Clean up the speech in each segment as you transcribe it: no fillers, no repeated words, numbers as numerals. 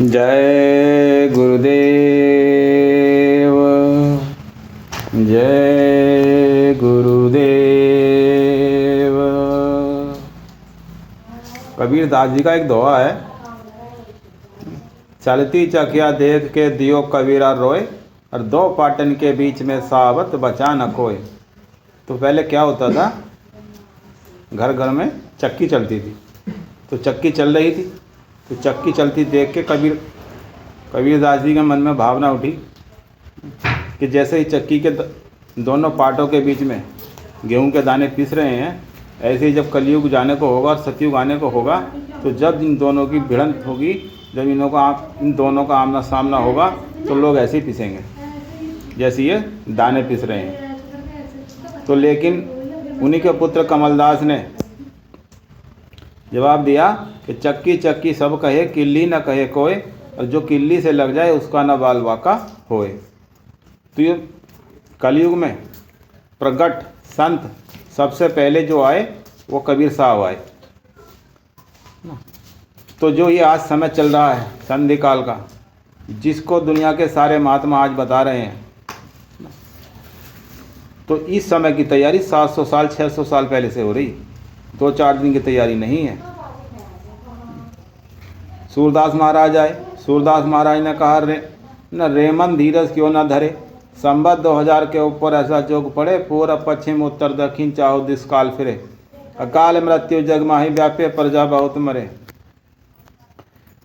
जय गुरुदेव, जय गुरुदेव। कबीर दास जी का एक दोहा है, चलती चकिया देख के दियो कबीरा रोए, और दो पाटन के बीच में सावत बचा न कोय। तो पहले क्या होता था, घर घर में चक्की चलती थी, तो चक्की चल रही थी, तो चक्की चलती देख के कबीर दास जी के मन में भावना उठी कि जैसे ही चक्की के दोनों पाटों के बीच में गेहूं के दाने पीस रहे हैं, ऐसे ही जब कलयुग जाने को होगा और सतयुग आने को होगा, तो जब इन दोनों की भिड़ंत होगी, जब इन दोनों का आमना सामना होगा, तो लोग ऐसे ही पीसेंगे जैसे ये दाने पीस रहे हैं। तो लेकिन उन्हीं के पुत्र कमलदास ने जवाब दिया कि चक्की चक्की सब कहे, किल्ली न कहे कोय, और जो किल्ली से लग जाए उसका न बाल वाका होए। तो ये कलयुग में प्रगट संत सबसे पहले जो आए वो कबीर साहब आए। तो जो ये आज समय चल रहा है संधि काल का, जिसको दुनिया के सारे महात्मा आज बता रहे हैं, तो इस समय की तैयारी 700 साल 600 साल पहले से हो रही, 2-4 दिन की तैयारी नहीं है। सूरदास महाराज आए, सूरदास महाराज ने कहा न रेमन धीरज क्यों न धरे, संबत 2000 के ऊपर ऐसा जोग पड़े, पूरब पश्चिम उत्तर दक्षिण चाहो दिस काल फिरे, अकाल मृत्यु जग माही व्यापे प्रजा बहुत मरे,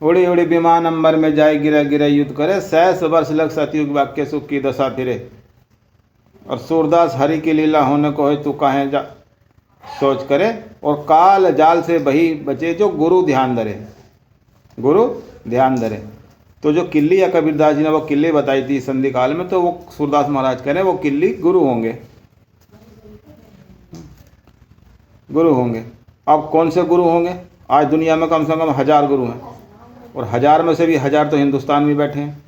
उड़ी उड़ी विमान अंबर में जाए गिरे गिरे युद्ध करे, 600 वर्ष लग सतयुग वाक्य सुख की दशा फिरे। और सूरदास हरि की लीला होने को है तू काहे जा सोच करे, और काल जाल से वही बचे जो गुरु ध्यान धरे, गुरु ध्यान धरे। तो जो किल्ली या कबीरदास जी ने वो किल्ली बताई थी संधि काल में, तो वो सूरदास महाराज कह रहे हैं वो किल्ली गुरु होंगे, गुरु होंगे। अब कौन से गुरु होंगे? आज दुनिया में कम से कम 1000 गुरु हैं, और 1000 में से भी 1000 तो हिंदुस्तान में बैठे हैं।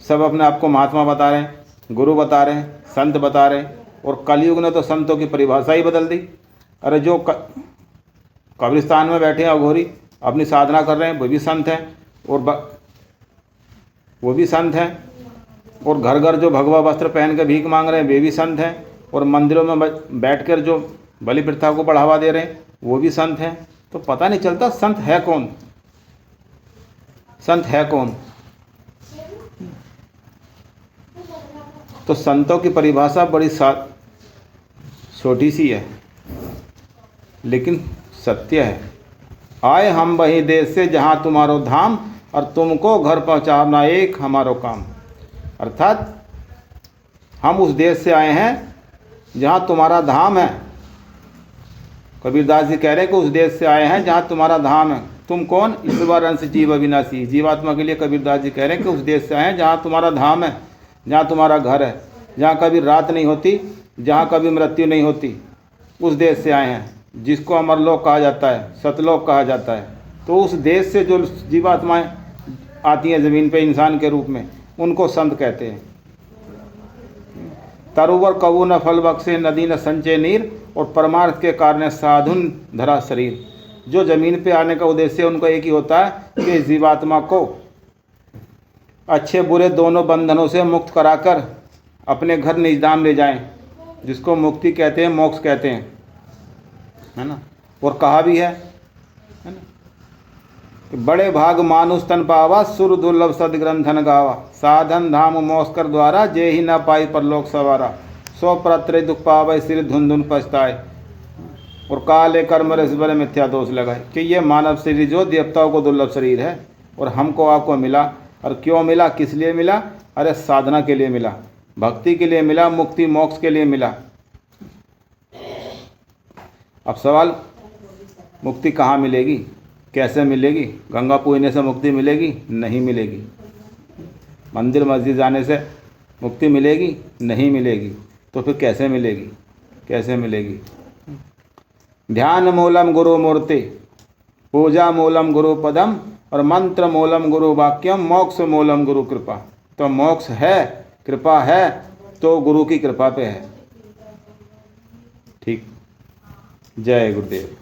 सब अपने आप को महात्मा बता रहे हैं, गुरु बता रहे हैं, संत बता रहे हैं, और कलयुग ने तो संतों की परिभाषा ही बदल दी। अरे जो कब्रिस्तान में बैठे हैं अघोरी, अपनी साधना कर रहे हैं, वो भी संत हैं, और वो भी संत हैं। और घर घर जो भगवा वस्त्र पहन के भीख मांग रहे हैं, वे भी संत हैं। और मंदिरों में बैठकर जो बलि प्रथा को बढ़ावा दे रहे हैं, वो भी संत हैं। तो पता नहीं चलता संत है कौन, संत है कौन। तो संतों की परिभाषा बड़ी छोटी सी है, लेकिन सत्य है। आए हम वही देश से जहाँ तुम्हारो धाम, और तुमको घर पहुँचाना एक हमारो काम। अर्थात हम उस देश से आए हैं जहाँ तुम्हारा धाम है। कबीरदास जी कह रहे हैं कि उस देश से आए हैं जहाँ तुम्हारा धाम है। तुम कौन? ईश्वर अंश जीव अविनाशी, जीवात्मा के लिए कबीरदास जी कह रहे हैं कि उस देश से आए हैं जहाँ तुम्हारा धाम है, जहाँ तुम्हारा घर है, जहाँ कभी रात नहीं होती, जहाँ कभी मृत्यु नहीं होती। उस देश से आए हैं जिसको अमरलोक कहा जाता है, सतलोक कहा जाता है। तो उस देश से जो जीवात्माएं आती हैं ज़मीन पे इंसान के रूप में, उनको संत कहते हैं। तरुवर कबू न फल बख्शे, नदी न संचय नीर, और परमार्थ के कारण साधुन धरा शरीर। जो ज़मीन पे आने का उद्देश्य उनका एक ही होता है कि जीवात्मा को अच्छे बुरे दोनों बंधनों से मुक्त कराकर अपने घर निजधाम ले जाएं, जिसको मुक्ति कहते हैं, मोक्ष कहते हैं, है ना। और कहा भी है ना, कि बड़े भाग मानुष तन पावा, सुर दुर्लभ सदग्रंथन गावा, साधन धाम मोक्ष कर द्वारा, जे ही न पाई परलोक सवारा, सो प्रत्र दुख पावे सिर धुन धुन पछताए, और काले कर्म रस बड़े मिथ्या दोष लगाए। कि ये मानव शरीर जो देवताओं को दुर्लभ शरीर है, और हमको आपको मिला। और क्यों मिला, किस लिए मिला? अरे साधना के लिए मिला, भक्ति के लिए मिला, मुक्ति मोक्ष के लिए मिला। अब सवाल, मुक्ति कहाँ मिलेगी, कैसे मिलेगी? गंगा पूजने से मुक्ति मिलेगी? नहीं मिलेगी। मंदिर मस्जिद जाने से मुक्ति मिलेगी? नहीं मिलेगी। तो फिर कैसे मिलेगी, कैसे मिलेगी? ध्यान मूलम गुरु मूर्ति, पूजा मूलम गुरु पदम, और मंत्र मूलम गुरु वाक्यम, मोक्ष मूलम गुरु कृपा। तो मोक्ष है, कृपा है, तो गुरु की कृपा पे है। ठीक। जय गुरुदेव।